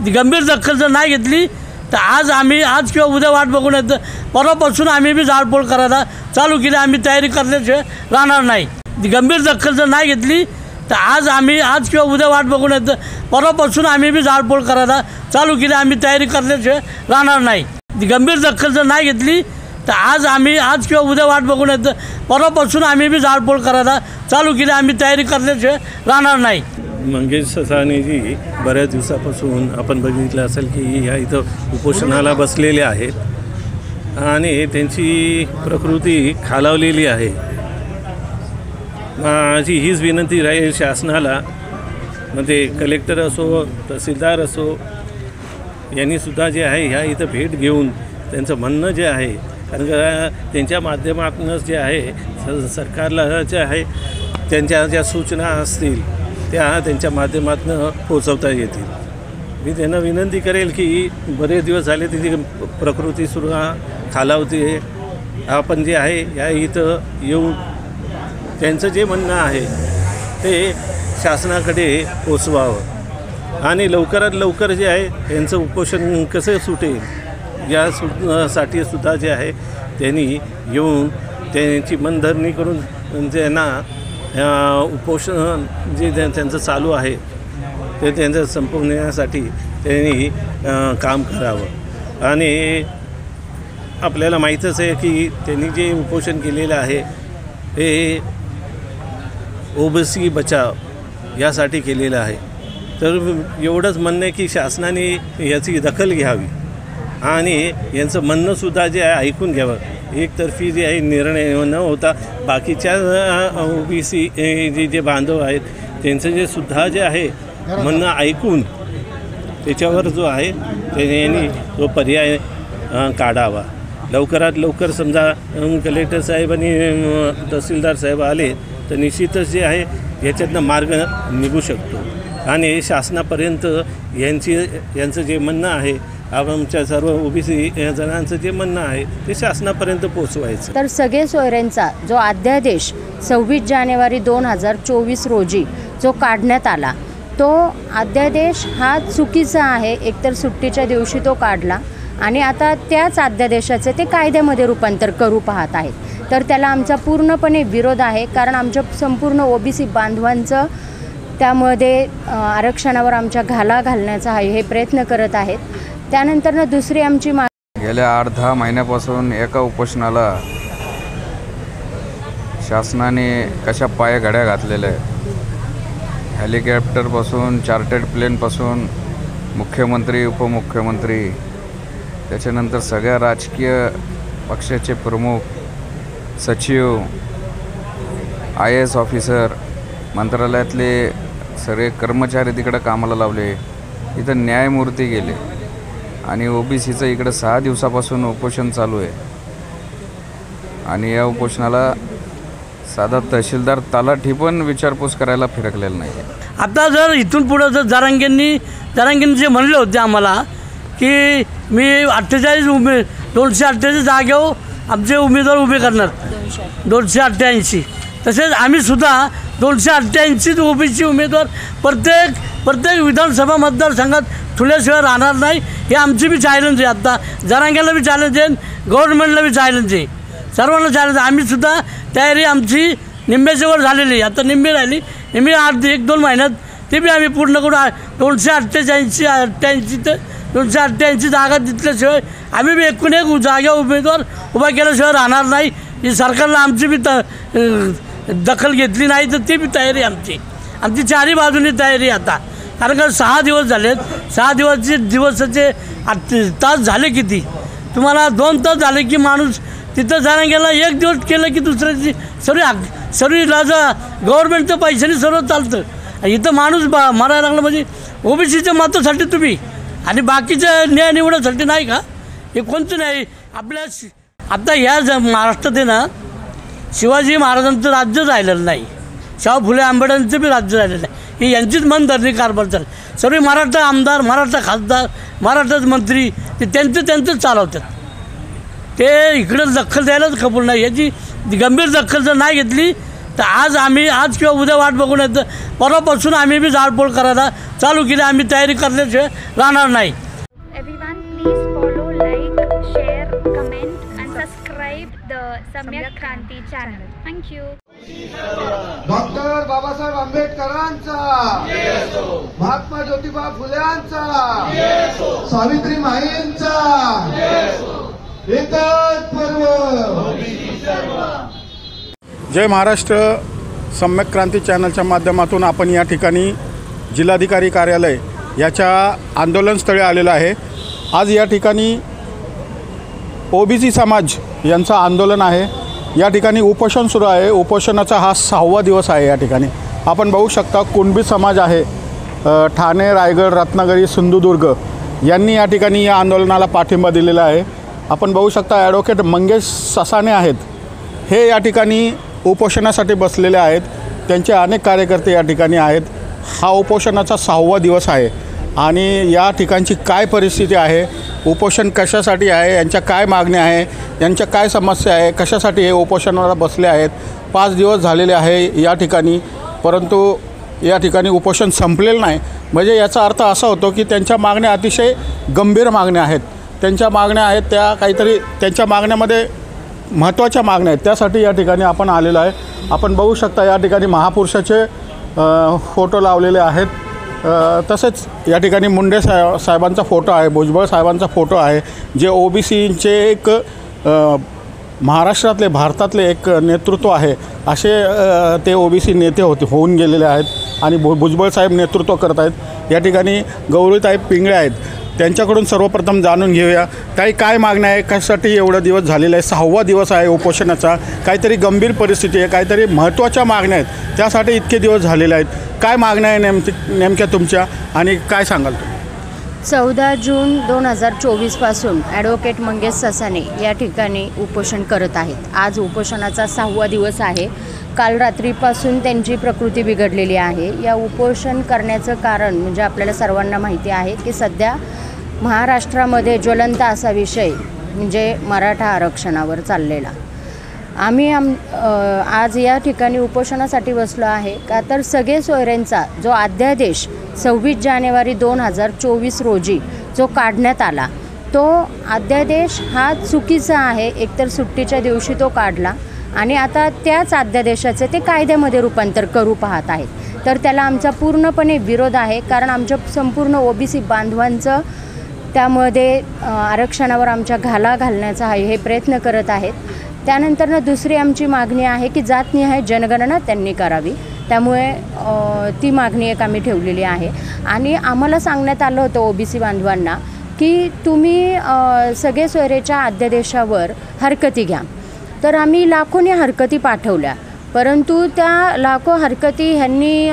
गंभीर दखल जर नाही घेतली तर आज किंवा उद्या वाट बघून येतं परवापासून आम्ही बी जाळपोळ करायला चालू केली। आम्ही तयारी करण्याशिवाय राहणार नाही। गंभीर दखल जर नाही घेतली तर आज किंवा उद्या वाट बघून येतं परवापासून आम्ही बी जाळपोळ करायला चालू केली। आम्ही तयारी करण्याशिवाय राहणार नाही। गंभीर दखल जर नाही घेतली तर आज किंवा उद्या वाट बघून येतं परवापासून आम्ही बी जाळपोळ करायला चालू केली। आम्ही तयारी करण्याशिवाय राहणार नाही। मंगेश ससाणेजी बऱ्याच दिवसापासून आपण बघितलं असेल की या इथं उपोषणाला बसलेले आहेत आणि त्यांची प्रकृती खालावलेली आहे। माझी हीच विनंती राहील शासनाला, म्हणजे कलेक्टर असो तहसीलदार असो यांनीसुद्धा जे आहे ह्या इथं भेट घेऊन त्यांचं म्हणणं जे आहे, कारण का त्यांच्या माध्यमातूनच जे आहे सरकारला जे आहे त्यांच्या ज्या सूचना असतील त्या त्यांच्या माध्यमातून पोचवता येतील। मी त्यांना विनंती करेल की बरेच दिवस झाले तिची प्रकृती सुद्धा खालावते। आपण जे आहे या इथं येऊन त्यांचं जे म्हणणं आहे ते शासनाकडे पोचवावं आणि लवकरात लवकर जे आहे यांचं उपोषण कसं सुटेल यासाठी सुद्धा जे आहे त्यांनी येऊन त्यांची मनधरणी करून त्यांना उपोषण जे त्यांचं चालू आहे ते त्यांचं संपवण्यासाठी त्यांनी काम करावं। आणि आपल्याला माहीतच आहे की त्यांनी जे उपोषण केलेलं आहे हे ओबीसी बचाव यासाठी केलेलं आहे। तर एवढंच म्हणणं आहे की शासनाने याची दखल घ्यावी आणि यांचं म्हणणंसुद्धा जे आहे ऐकून घ्यावं। एकतर्फी जे आहे निर्णय न होता बाकीच्या ओबीसी जे बांधव आहेत त्यांचं जे सुद्धा जे आहे म्हणणं ऐकून त्याच्यावर जो आहे त्यांनी तो पर्याय काढावा। लवकरात लवकर समजा कलेक्टर साहेब आणि तहसीलदार साहेब आले तर निश्चितच जे आहे याच्यातनं मार्ग निघू शकतो आणि शासनापर्यंत यांचं जे म्हणणं आहे आमच्या सर्व ओबीसी जणांचं जे म्हणणं आहे ते शासनापर्यंत पोहोचवायचं। तर सगळे सोयऱ्यांचा जो अध्यादेश 26 जानेवारी 2024 रोजी जो काढण्यात आला तो अध्यादेश हा चुकीचा आहे। एकतर सुट्टीच्या दिवशी तो काढला आणि आता त्याच अध्यादेशाचे ते कायद्यामध्ये रूपांतर करू पाहत आहेत। तर त्याला आमचा पूर्णपणे विरोध आहे, कारण आमच्या संपूर्ण ओबीसी बांधवांचं त्यामध्ये आरक्षणावर आमच्या घाला घालण्याचा हे प्रयत्न करत आहेत। त्यानंतर दुसरी आमची गेल्या 8-10 महिन्यापासून एका उपोषणाला शासनाने कशा पायघड्या घातलेल्या आहेत। हेलिकॉप्टरपासून चार्टर्ड प्लेनपासून मुख्यमंत्री उपमुख्यमंत्री त्याच्यानंतर सगळ्या राजकीय पक्षाचे प्रमुख सचिव IAS ऑफिसर मंत्रालयातले सगळे कर्मचारी तिकडे कामाला लावले। इथं न्यायमूर्ती गेले आणि ओबीसीचं इकडे 6 दिवसापासून उपोषण चालू आहे आणि या उपोषणाला साधा तहसीलदार तलाठी पण विचारपूस करायला फिरकलेला नाही। आता जर इथून पुढे जर जरांगेंनी जे म्हणले होते आम्हाला की मी 248 जागेवर आमचे उमेदवार उभे करणार 288, तसेच आम्ही सुद्धा 288 ओबीसी उमेदवार प्रत्येक विधानसभा मतदारसंघात ठुल्याशिवाय राहणार नाही। हे आमची बी चॅलेंज आहे। आता जरांगेला बी चॅलेंज आहे, गव्हर्नमेंटला बी चॅलेंज आहे, सर्वांना चॅलेंज। आम्ही सुद्धा तयारी आमची निम्म्याच्यावर झालेली आहे, आता निम्मी राहिली। निम्मी 1-2 महिन्यात ते बी आम्ही पूर्ण करू। 288 ते 288 जागा तिथल्याशिवाय आम्ही बी 1 जागा उमेदवार उभा केल्याशिवाय राहणार नाही। ही सरकारला आमची बी दखल घेतली नाही तर ती बी तयारी आमची चारही बाजूनी तयारी आता। कारण का 6 दिवस झालेत, 6 दिवसाचे तास झाले किती तुम्हाला? 2 तास झाले की माणूस तिथं जाणं गेला, 1 दिवस केलं की दुसऱ्याची सर्व राजा गव्हर्नमेंटचं पैशाने सर्व चालतं। इथं माणूस मारायला लागला म्हणजे ओबीसीच्या मतासाठी तुम्ही आणि बाकीच्या न्याय निवडण्यासाठी नाही का? हे कोणतं नाही आपल्या आता या महाराष्ट्रात आहे ना, शिवाजी महाराजांचं राज्य राहिलेलं नाही, शाहू फुले आंबेडकरांचं बी राज्य राहिलेलं नाही। ही यांचीच मनधरणी कारभार चालू। सर्व मराठा आमदार, मराठा खासदार, मराठाच मंत्री ते त्यांचं चालवतात। ते इकडं दखल द्यायलाच कबूल नाही। याची गंभीर दखल जर नाही घेतली तर आज किंवा उद्या वाट बघून येतं, परवापासून आम्ही बी जाळपोळ करायला चालू केली. आम्ही तयारी करण्याशिवाय राहणार नाही. Everyone, please follow, like, share, comment and subscribe the Samyak Kranti channel. Thank you. Doctor Babasaheb आंबेडकरांचा, महात्मा ज्योतिबा फुल्यांचा, सावित्री माईंचा एकच पर्व. जय महाराष्ट्र. सम्यक क्रांती चॅनलच्या माध्यमातून आपण या ठिकाणी जिल्हाधिकारी कार्यालय याच्या आंदोलनस्थळी आलेलं आहे. आज या ठिकाणी ओबीसी समाज यांचं आंदोलन आहे. या ठिकाणी उपोषण सुरू आहे. उपोषणाचा हा 6वा दिवस आहे. या ठिकाणी आपण बघू शकता कुणबी समाज आहे, ठाणे, रायगड, रत्नागिरी, सिंधुदुर्ग यांनी या ठिकाणी या आंदोलनाला पाठिंबा दिलेला आहे. आपण बघू शकता ॲडव्होकेट मंगेश ससाणे आहेत, हे या ठिकाणी उपोषणासाठी बसलेले आहेत. त्यांचे अनेक कार्यकर्ते या ठिकाणी आहेत. हा उपोषणाचा 6वा दिवस आहे आणि या ठिकाणची काय परिस्थिती आहे, उपोषण कशासाठी आहे, यांच्या काय मागण्या आहे, यांच्या काय समस्या आहे, कशासाठी हे उपोषणाला बसले आहेत. 5 दिवस झालेले आहे या ठिकाणी, परंतु या ठिकाणी उपोषण संपलेलं नाही. म्हणजे याचा अर्थ असा होतो की त्यांच्या मागण्या अतिशय गंभीर मागण्या आहेत. त्यांच्या मागण्या आहेत त्या काहीतरी त्यांच्या मागण्यामध्ये महत्त्वाच्या मागण्या आहेत, त्यासाठी या ठिकाणी आपण आलेलो आहे. आपण बघू शकता या ठिकाणी महापुरुषाचे फोटो लावलेले आहेत. तसेच या ठिकाणी मुंडे साहेबांचा फोटो आहे, भुजबळ साहेबांचा फोटो आहे, जे ओबीसीचे एक महाराष्ट्रातले भारतातले एक नेतृत्व आहे. असे ते ओबीसी नेते होऊन गेलेले आहेत आणि भुजबळ साहेब नेतृत्व करत आहेत. या ठिकाणी गौरीताई पिंगळे आहेत, त्यांच्याकडून सर्वप्रथम जाणून घेऊया काही काय मागण्या आहे, कशासाठी एवढा दिवस झालेला आहे. 6वा दिवस आहे उपोषणाचा. काहीतरी गंभीर परिस्थिती आहे, काहीतरी महत्त्वाच्या मागण्या आहेत, त्यासाठी इतके दिवस झालेले आहेत. काय मागण्या आहे नेमक्या तुमच्या आणि काय सांगाल तुम्ही? 14 जून 2024 पासून ॲडव्होकेट मंगेश ससाणे या ठिकाणी उपोषण करत आहेत. आज उपोषणाचा 6वा दिवस आहे. काल रात्रीपासून त्यांची प्रकृती बिघडलेली आहे. या उपोषण करण्याचं कारण म्हणजे आपल्याला सर्वांना माहिती आहे की सध्या महाराष्ट्रामध्ये ज्वलंत असा विषय म्हणजे मराठा आरक्षणावर चाललेला. आम्ही आज या ठिकाणी उपोषणासाठी बसलो आहे का तर सगळे सोयऱ्यांचा जो अध्यादेश 26 जानेवारी 2024 रोजी जो काढण्यात आला, तो अध्यादेश हा चुकीचा आहे. एकतर सुट्टीच्या दिवशी तो काढला आणि आता त्याच अध्यादेशाचे ते कायद्यामध्ये रूपांतर करू पाहत आहेत. तर त्याला आमचा पूर्णपणे विरोध आहे, कारण आमच्या संपूर्ण ओबीसी बांधवांचं त्यामध्ये आरक्षणावर आमच्या घाला घालण्याचा हे प्रयत्न करत आहेत. त्यानंतर दुसरी आमची मागणी आहे की जातनिहाय जनगणना त्यांनी करावी. त्यामुळे ती मागणी एक आम्ही ठेवलेली आहे. आणि आम्हाला सांगण्यात आलं होतं ओबीसी बांधवांना की तुम्ही सगळे सोयरेच्या अध्यादेशावर हरकती घ्या. तर आम्ही लाखोनी हरकती पाठवल्या, परंतु त्या लाखो हरकती ह्यांनी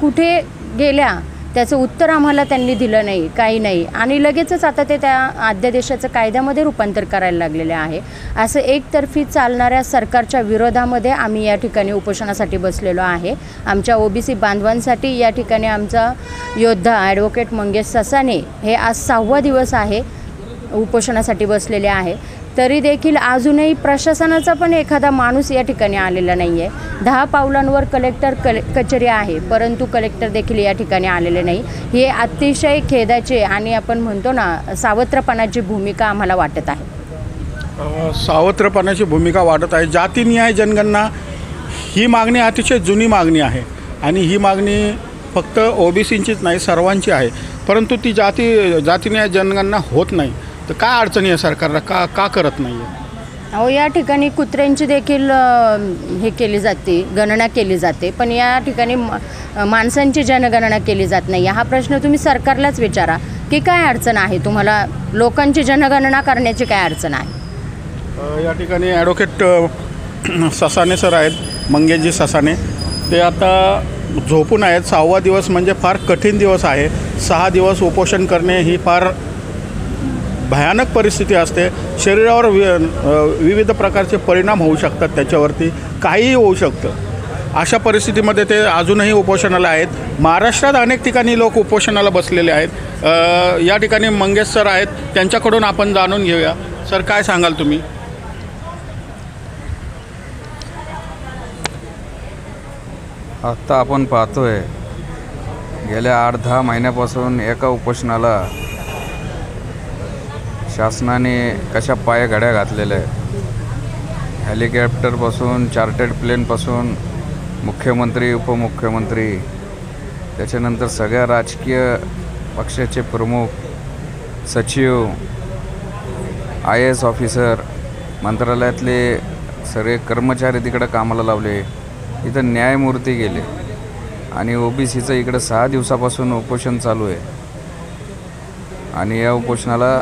कुठे गेल्या त्याचं उत्तर आम्हाला त्यांनी दिलं नाही, काही नाही. आणि लगेचच आता ते त्या अध्यादेशाचं कायद्यामध्ये रूपांतर करायला लागलेले आहे. असं एकतर्फी चालणाऱ्या सरकारच्या विरोधामध्ये आम्ही या ठिकाणी उपोषणासाठी बसलेलो आहे. आमच्या ओबीसी बांधवांसाठी या ठिकाणी आमचा योद्धा ॲडव्होकेट मंगेश ससाणे हे आज 6वा दिवस आहे उपोषणासाठी बसलेले आहे. तरी देखील अजूनही प्रशासनाचा पण एखादा माणूस या ठिकाणी आलेला नाही आहे. 10 पावलांवर कलेक्टर कचेरी आहे, परंतु कलेक्टर देखील या ठिकाणी आलेले नाही. हे अतिशय खेदाचे आणि आपण म्हणतो ना सावत्रपणाची भूमिका आम्हाला वाटत आहे. सावत्रपणाची भूमिका वाटत आहे. जातीनिहाय जनगणना ही मागणी अतिशय जुनी मागणी आहे आणि ही मागणी फक्त ओबीसींचीच नाही सर्वांची आहे, परंतु ती जातीनिहाय जनगणना होत नाही. तर काय अडचणी आहे सरकारला, का करत नाही आहे? अहो, या ठिकाणी कुत्र्यांची देखील हे केली जाते, गणना केली जाते, पण या ठिकाणी माणसांची जनगणना केली जात नाही. हा प्रश्न तुम्ही सरकारलाच विचारा की काय अडचण आहे, तुम्हाला लोकांची जनगणना करण्याची काय अडचण आहे. या ठिकाणी ॲडव्होकेट ससाणे सर आहेत, मंगेशजी ससाणे. ते आता झोपून आहेत. 6वा दिवस म्हणजे फार कठीण दिवस आहे. 6 दिवस उपोषण करणे ही फार भयानक परिस्थिती असते. शरीरावर विविध प्रकारचे परिणाम होऊ शकतात, त्याच्यावरती काहीही होऊ शकतं. अशा परिस्थितीमध्ये ते अजूनही उपोषणाला आहेत. महाराष्ट्रात अनेक ठिकाणी लोक उपोषणाला बसलेले आहेत. या ठिकाणी मंगेश सर आहेत, त्यांच्याकडून आपण जाणून घेऊया. सर, काय सांगाल तुम्ही? आत्ता आपण पाहतोय गेल्या 8-10 महिन्यापासून एका उपोषणाला शासनाने कशा पायघड्या घातलेल्या आहेत। हेलिकॉप्टरपासून चार्टर्ड प्लेनपासून मुख्यमंत्री उपमुख्यमंत्री त्याच्यानंतर सगळ्या राजकीय पक्षाचे प्रमुख सचिव IAS ऑफिसर मंत्रालयातले सगळे कर्मचारी तिकडं कामाला लावले। इथं न्यायमूर्ती गेले आणि OBCचं इकडं 6 दिवसापासून उपोषण चालू आहे आणि या उपोषणाला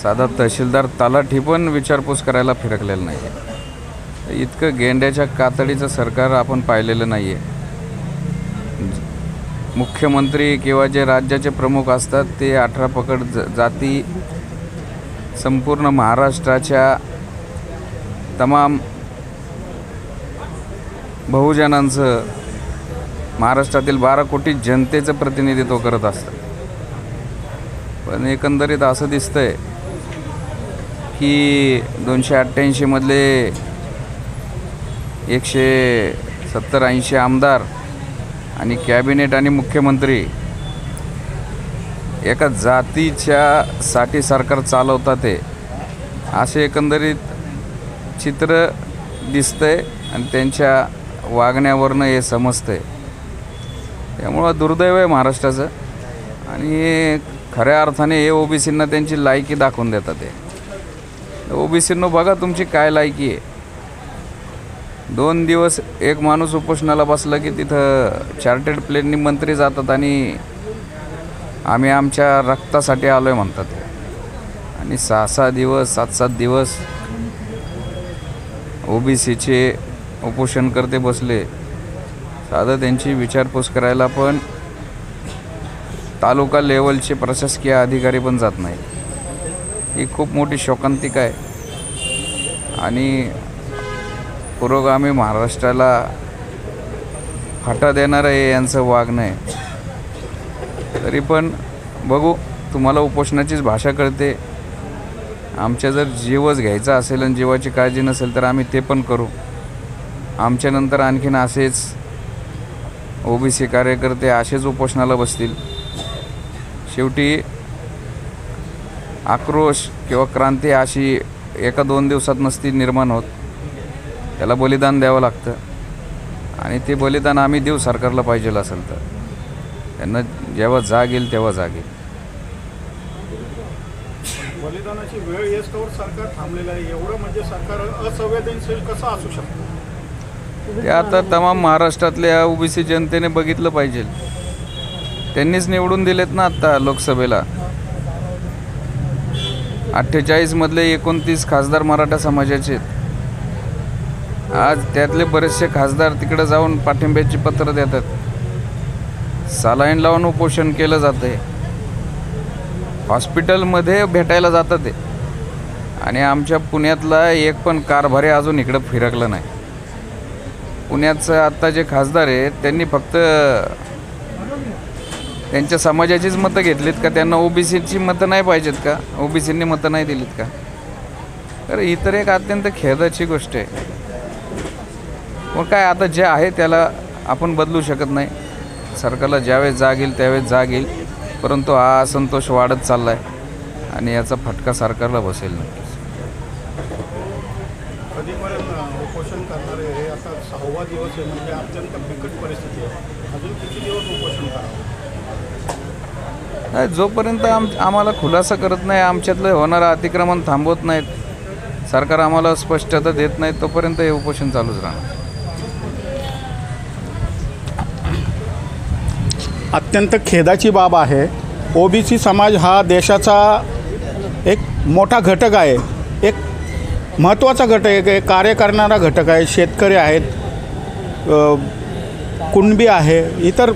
साधा तहसीलदार तलाठी पण विचारपूस करायला फिरकलेलं नाही। इतकं गेंड्याच्या कातडीचं सरकार आपण पाहिलेलं नाही आहे। मुख्यमंत्री किंवा जे राज्याचे प्रमुख असतात ते 18 पकड जाती संपूर्ण महाराष्ट्राच्या तमाम बहुजनांचं महाराष्ट्रातील 12 कोटी जनतेचं प्रतिनिधित्व करत असतात। पण एकंदरीत असं दिसतंय की 288 मधले 170-80 आमदार आणि कॅबिनेट आणि मुख्यमंत्री एका जातीच्या साठी सरकार चालवतात ते असे एकंदरीत चित्र दिसतंय आणि त्यांच्या वागण्यावरनं हे समजतंय। त्यामुळं दुर्दैव आहे महाराष्ट्राचं आणि खऱ्या अर्थाने हे OBCंना त्यांची लायकी दाखवून देतात। ते OBCंनो बघा तुमची काय लायकी आहे। 2 दिवस एक माणूस उपोषणाला बसला की तिथं चार्टर्ड प्लेननी मंत्री जातात आणि आम्ही आमच्या रक्तासाठी आलो आहे म्हणतात आणि 6-6 दिवस 7-7 दिवस OBCचे उपोषणकर्ते बसले। साधं त्यांची विचारपूस करायला पण तालुका लेवलचे प्रशासकीय अधिकारी पण जात नाही। ही खूप मोठी शोकांतिका आहे आणि पुरोगामी महाराष्ट्राला फाटा देणारं हे यांचं वागणं आहे। तरी पण बघू, तुम्हाला उपोषणाचीच भाषा कळते। आमच्या जर जीवच घ्यायचा असेल आणि जीवाची काळजी नसेल तर आम्ही ते पण करू। आमच्यानंतर आणखीन असेच OBC कार्यकर्ते असेच उपोषणाला बसतील। शेवटी आक्रोश किंवा क्रांती अशी 1-2 दिवसात नसती निर्माण होत, त्याला बलिदान द्यावं लागतं आणि ते बलिदान आम्ही देऊ सरकारला पाहिजे असेल तर। त्यांना जेव्हा जाग येईल तेव्हा जाग येईल। बलिदानाची वेळ येस्तोवर सरकार थांबलेलं आहे, एवढं म्हणजे सरकार असंवेदनशील कसं असू शकतं ते आता तमाम महाराष्ट्रातल्या OBC जनतेने बघितलं पाहिजे। त्यांनीच निवडून दिलेत ना आता लोकसभेला। 48 मधले 29 खासदार मराठा समाजाचे आहेत। आज त्यातले बरेचसे खासदार तिकडे जाऊन पाठिंब्याची पत्र देतात। सलाईन लावून उपोषण केलं जातंय, हॉस्पिटलमध्ये भेटायला जातात ते आणि आमच्या पुण्यातला एक पण कारभारी अजून इकडं फिरकलं नाही। पुण्याचं आत्ता जे खासदार आहेत त्यांनी फक्त त्यांच्या समाजाचीच मतं घेतलीत का? त्यांना OBCची मतं नाही पाहिजेत का? OBCंनी मतं नाही दिलीत का? तर ही तर एक अत्यंत खेदाची गोष्ट आहे। मग काय आता जे आहे त्याला आपण बदलू शकत नाही। सरकारला ज्यावेळेस जाग येईल त्यावेळेस जाग येईल, परंतु हा असंतोष वाढत चालला आहे आणि याचा फटका सरकारला बसेल नक्कीच। कधीपर्यंत उपोषण करणारे हे आता 6वा दिवस आहे, म्हणजे अत्यंत बिकट परिस्थिती आहे। अजून किती दिवस उपोषण करावं? जोपर्यंत आम्हाला खुलासा करत नाही, आमच्यातलं होणारं अतिक्रमण थांबवत नाहीत, सरकार आम्हाला स्पष्टता देत नाही, तोपर्यंत हे उपोषण चालूच राहणार। अत्यंत खेदाची बाब आहे। OBC समाज हा देशाचा एक मोठा घटक आहे, एक महत्त्वाचा घटक आहे, कार्य करणारा घटक आहे। शेतकरी आहेत, कुणबी आहे, इतर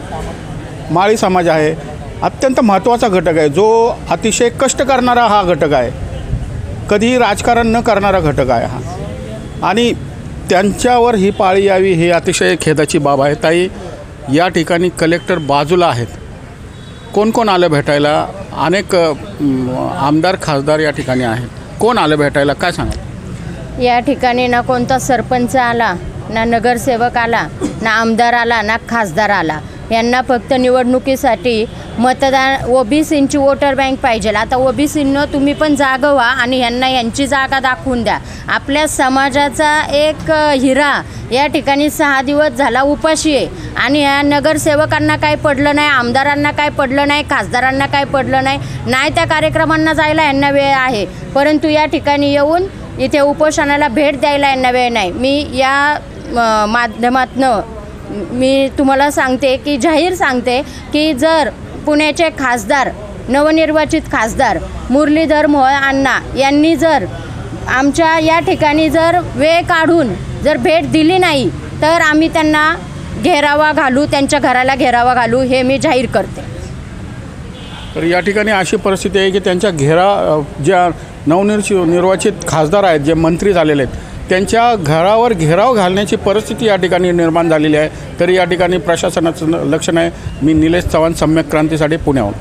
माळी समाज आहे। अत्यंत महत्त्वाचा घटक आहे, जो अतिशय कष्ट करणारा हा घटक आहे, कधीही राजकारण न करणारा घटक आहे हा, आणि त्यांच्यावर ही पाळी यावी ही अतिशय खेदाची बाब आहे। ताई, या ठिकाणी कलेक्टर बाजूला आहेत, कोण कोण आलं भेटायला? अनेक आमदार खासदार या ठिकाणी आहेत, कोण आलं भेटायला काय सांगा? या ठिकाणी ना कोणता सरपंच आला ना नगरसेवक आला, ना आमदार आला, ना खासदार आला. यांना फक्त निवडणुकीसाठी मतदान ओबीसींची वोटर बँक पाहिजे. आता ओबीसींना तुम्ही पण जागं व्हा आणि यांना यांची जागा दाखवून द्या. आपल्या समाजाचा एक हिरा या ठिकाणी 6 दिवस झाला उपाशी आहे आणि या नगरसेवकांना काय पडलं नाही, आमदारांना काय पडलं नाही, खासदारांना काय पडलं नाही. नाही त्या कार्यक्रमांना जायला यांना वेळ आहे, परंतु या ठिकाणी येऊन इथे उपोषणाला भेट द्यायला यांना वेळ नाही. मी या माध्यमातनं मी तुम्हाला सांगते की जाहीर सांगते की जर पुण्याचे खासदार, नवनिर्वाचित खासदार मुरलीधर मोहोळ अण्णा यांनी जर आमच्या या ठिकाणी जर वेळ काढून जर भेट दिली नाही तर आम्ही त्यांना घेरावा घालू, त्यांच्या घराला घेरावा घालू, हे मी जाहीर करते. तर या ठिकाणी अशी परिस्थिती आहे की त्यांच्या ज्या नवनिर्वाचित खासदार आहेत, जे मंत्री झालेले आहेत, त्यांच्या घरावर घेराव घालण्याची परिस्थिती या ठिकाणी निर्माण झालेली आहे. तरी या ठिकाणी प्रशासनाचं लक्ष नाही. मी निलेश चव्हाण, सम्यक क्रांतीसाठी पुण्याहून.